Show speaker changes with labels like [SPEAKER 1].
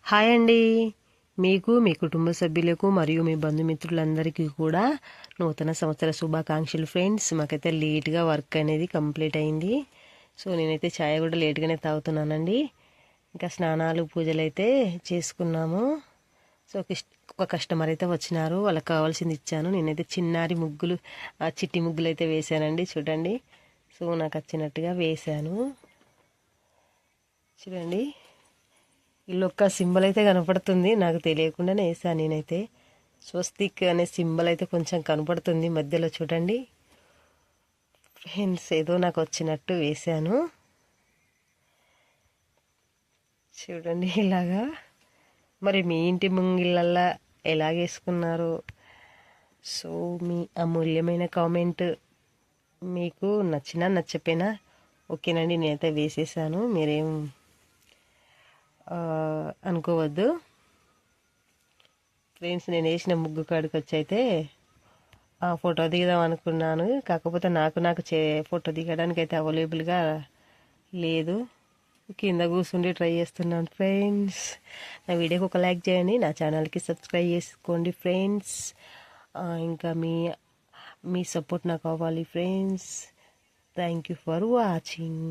[SPEAKER 1] Hi అండి. మీకు మీ కుటుంబ సభ్యులకు మరియు మీ బంధుమిత్రులందరికీ కూడా నూతన సంవత్సర శుభాకాంక్షలు ఫ్రెండ్స్. మాకైతే లేట్గా వర్క్ అనేది కంప్లీట్ అయింది. సో నేనైతే ఛాయ్ కూడా లేట్గానే తాగుతున్నానండి. ఇంకా స్నానాలు పూజలు అయితే చేసుకున్నాము. సో ఒక కస్టమర్ అయితే వచ్చినారు, వాళ్ళకి కావాల్సింది ఇచ్చాను. నేనైతే చిన్నారి ముగ్గులు, చిట్టి ముగ్గులు అయితే వేసానండి. చూడండి, సో నాకు వచ్చినట్టుగా వేశాను. చూడండి, ఇల్లొక్క సింబల్ అయితే కనపడుతుంది, నాకు తెలియకుండానే వేసాను నేనైతే. స్వస్తిక్ అనే సింబల్ అయితే కొంచెం కనపడుతుంది మధ్యలో. చూడండి ఫ్రెండ్స్, ఏదో నాకు వచ్చినట్టు వేశాను. చూడండి ఇలాగా. మరి మీ ఇంటి ముంగిళ్ళల్లా ఎలాగేసుకున్నారు? సో మీ అమూల్యమైన కామెంట్ మీకు నచ్చినా నచ్చపోయినా ఓకేనండి, నేనైతే వేసేసాను. మీరేం అనుకోవద్దు ఫ్రెండ్స్. నేను వేసిన ముగ్గు కాడికి వచ్చి అయితే ఫోటో దిగుదాం అనుకున్నాను, కాకపోతే నాకు ఫోటో దిగడానికి అయితే అవైలబుల్గా లేదు. కింద కూర్చుండి ట్రై చేస్తున్నాను ఫ్రెండ్స్. నా వీడియోకి ఒక లైక్ చేయండి, నా ఛానల్కి సబ్స్క్రైబ్ చేసుకోండి ఫ్రెండ్స్. ఇంకా మీ సపోర్ట్ నాకు కావాలి friends. Thank you for watching.